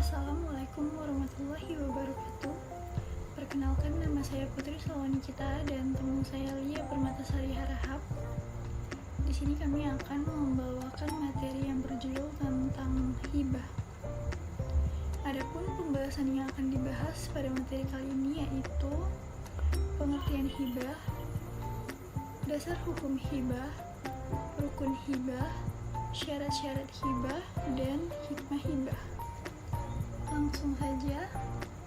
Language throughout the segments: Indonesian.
Assalamualaikum warahmatullahi wabarakatuh. Perkenalkan, nama saya Putri Salwanikita dan teman saya Lia Permatasari Harahap. Di sini kami akan membawakan materi yang berjudul tentang hibah. Adapun pembahasan yang akan dibahas pada materi kali ini yaitu pengertian hibah, dasar hukum hibah, rukun hibah, syarat-syarat hibah, dan hikmah hibah. Langsung saja,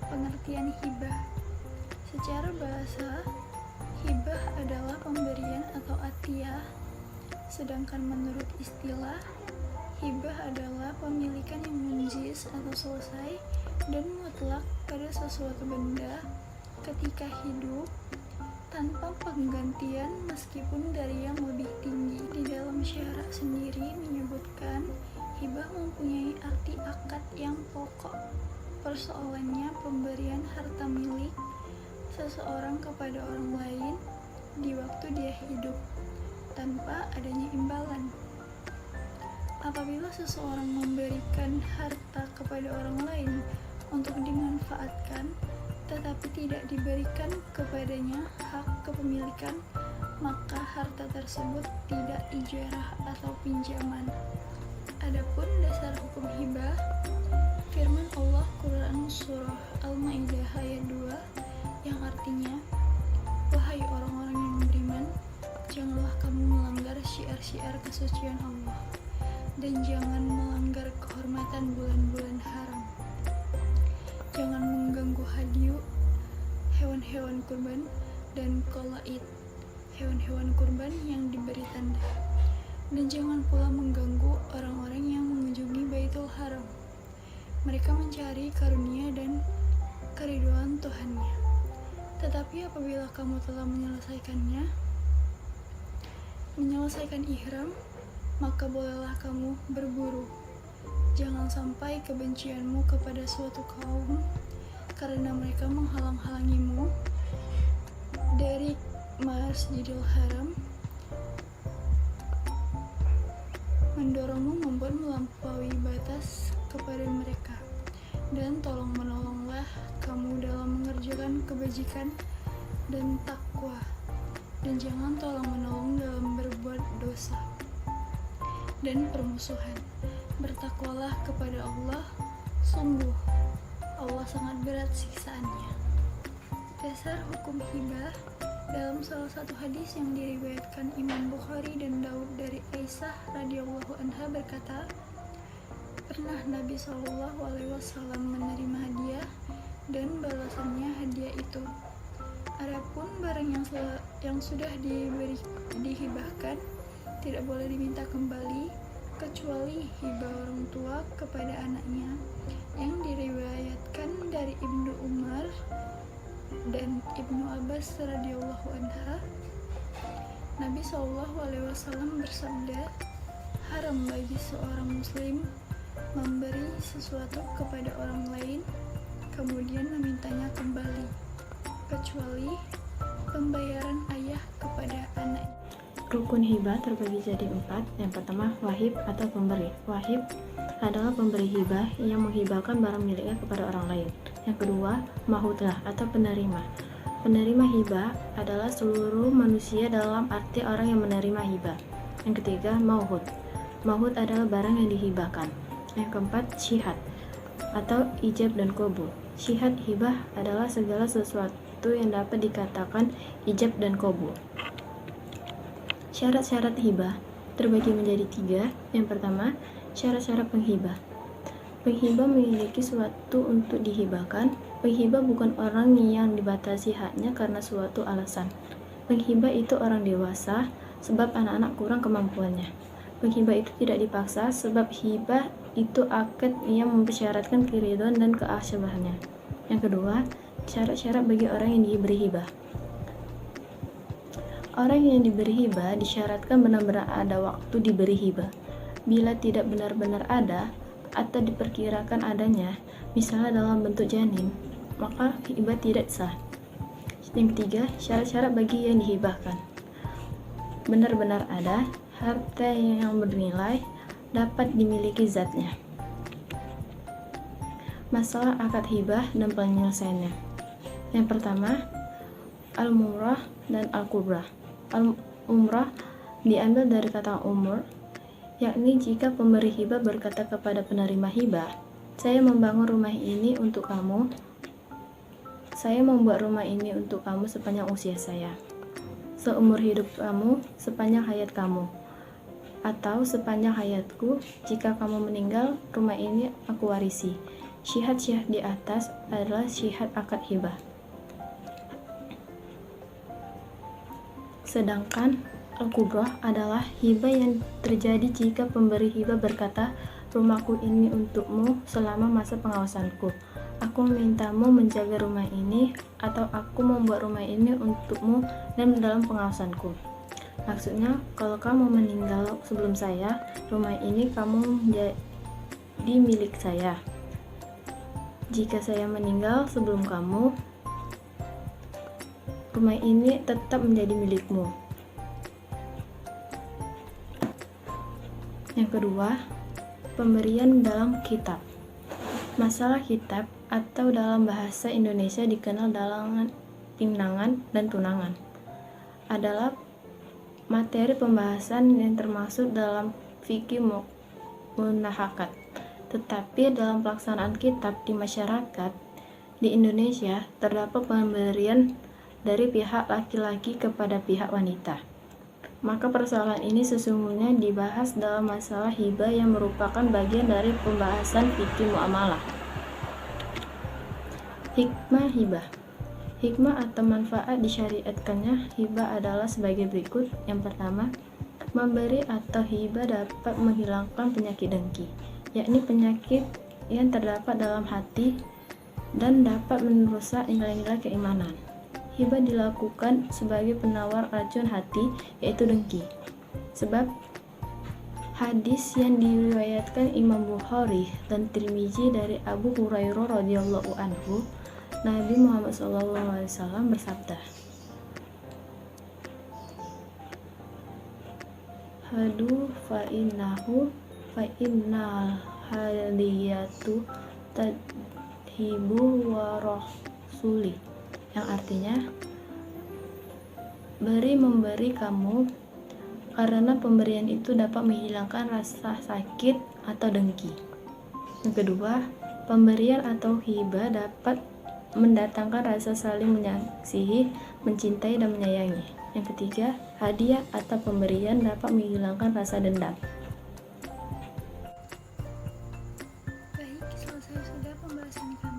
pengertian hibah. Secara bahasa, hibah adalah pemberian atau atiyah, sedangkan menurut istilah, hibah adalah pemilikan yang munjis atau selesai dan mutlak pada sesuatu benda ketika hidup tanpa penggantian meskipun dari yang lebih tinggi. Di dalam syara sendiri menyebutkan hibah mempunyai arti akad yang pokok. Persoalannya pemberian harta milik seseorang kepada orang lain di waktu dia hidup tanpa adanya imbalan. Apabila seseorang memberikan harta kepada orang lain untuk dimanfaatkan tetapi tidak diberikan kepadanya hak kepemilikan, maka harta tersebut tidak ijarah atau pinjaman. Adapun dasar hukum hibah, firman Allah Quran Surah Al-Ma'idah ayat 2 yang artinya, wahai orang-orang yang beriman, janganlah kamu melanggar syiar-syiar kesucian Allah dan jangan melanggar kehormatan bulan-bulan haram. Jangan mengganggu hadiu, hewan-hewan kurban, dan qalaid, hewan-hewan kurban yang diberi tanda. Dan jangan pula mengganggu orang-orang yang mengunjungi Baitul Haram. Mereka mencari karunia dan keridhaan Tuhannya. Tetapi apabila kamu telah menyelesaikan ihram, maka bolehlah kamu berburu. Jangan sampai kebencianmu kepada suatu kaum karena mereka menghalang-halangimu dari Masjidil Haram, mendorongmu membuat melampaui batas kepada mereka, dan tolong-menolonglah kamu dalam mengerjakan kebajikan dan takwa, dan jangan tolong-menolong dalam berbuat dosa dan permusuhan. Bertakwalah kepada Allah, sungguh Allah sangat berat siksaannya. Dasar hukum hibah, dalam salah satu hadis yang diriwayatkan Imam Bukhari dan Daud dari Aisyah radhiyallahu anha berkata, pernah Nabi SAW menerima hadiah dan balasannya hadiah itu. Adapun barang yang sudah dihibahkan tidak boleh diminta kembali kecuali hibah orang tua kepada anaknya, yang diriwayatkan dari Ibnu Umar dan Ibnu Abbas radhiyallahu anha. Nabi SAW bersabda, haram bagi seorang muslim memberi sesuatu kepada orang lain kemudian memintanya kembali, kecuali pembayaran ayah kepada anak. Rukun hibah terbagi jadi 4. Yang pertama, wahib atau pemberi. Wahib adalah pemberi hibah yang menghibahkan barang miliknya kepada orang lain. Yang kedua, mahudlah atau penerima. Penerima hibah adalah seluruh manusia dalam arti orang yang menerima hibah. Yang ketiga, mauhud. Mauhud adalah barang yang dihibahkan. Yang keempat, syihad atau ijab dan qabul. Syihad hibah adalah segala sesuatu yang dapat dikatakan ijab dan qabul. Syarat-syarat hibah terbagi menjadi 3. Yang pertama, syarat-syarat penghibah. Penghibah memiliki sesuatu untuk dihibahkan. Penghibah bukan orang yang dibatasi haknya karena suatu alasan. Penghibah itu orang dewasa sebab anak-anak kurang kemampuannya. Penghibah itu tidak dipaksa sebab hibah itu akad yang mempersyaratkan keridhaan dan keasyabahannya. Yang kedua, syarat-syarat bagi orang yang diberi hibah. Orang yang diberi hibah disyaratkan benar-benar ada waktu diberi hibah. Bila tidak benar-benar ada atau diperkirakan adanya, misalnya dalam bentuk janin, maka hibah tidak sah. Yang ketiga, syarat-syarat bagi yang dihibahkan. Benar-benar ada, harta yang bernilai, dapat dimiliki zatnya. Masalah akad hibah dan penyelesaiannya. Yang pertama, al-mumrah dan al-kubrah. Al-umrah diambil dari kata umur, yakni jika pemberi hibah berkata kepada penerima hibah, "Saya membangun rumah ini untuk kamu. Saya membuat rumah ini untuk kamu sepanjang usia saya, seumur hidup kamu, sepanjang hayat kamu, atau sepanjang hayatku. Jika kamu meninggal, rumah ini aku warisi." Syihat-syihat di atas adalah syihat akad hibah. Sedangkan al-kubrah adalah hibah yang terjadi jika pemberi hibah berkata, "Rumahku ini untukmu selama masa pengawasanku. Aku memintamu menjaga rumah ini," atau "Aku membuat rumah ini untukmu dan dalam pengawasanku." Maksudnya, kalau kamu meninggal sebelum saya, rumah ini kamu menjadi milik saya. Jika saya meninggal sebelum kamu, rumah ini tetap menjadi milikmu. Yang kedua, pemberian dalam kitab. Masalah kitab atau dalam bahasa Indonesia dikenal dalam pinangan dan tunangan adalah materi pembahasan yang termasuk dalam fikih munahakat. Tetapi dalam pelaksanaan kitab di masyarakat di Indonesia terdapat pemberian dari pihak laki-laki kepada pihak wanita. Maka persoalan ini sesungguhnya dibahas dalam masalah hibah yang merupakan bagian dari pembahasan fikih muamalah. Hikmah hibah. Hikmah atau manfaat disyariatkannya hibah adalah sebagai berikut. Yang pertama, memberi atau hibah dapat menghilangkan penyakit dengki, yakni penyakit yang terdapat dalam hati dan dapat merusak nilai-nilai keimanan. Hibah dilakukan sebagai penawar racun hati, yaitu dengki. Sebab hadis yang diriwayatkan Imam Bukhari dan Tirmizi dari Abu Hurairah radhiyallahu anhu, Nabi Muhammad SAW bersabda, "Hadu fa'innal hadiyatu tadhibu wa rasuli," yang artinya, memberi kamu, karena pemberian itu dapat menghilangkan rasa sakit atau dengki. Yang kedua, pemberian atau hibah dapat mendatangkan rasa saling mengasihi, mencintai, dan menyayangi. Yang ketiga, hadiah atau pemberian dapat menghilangkan rasa dendam. Baik, selesai sudah pembahasan kami.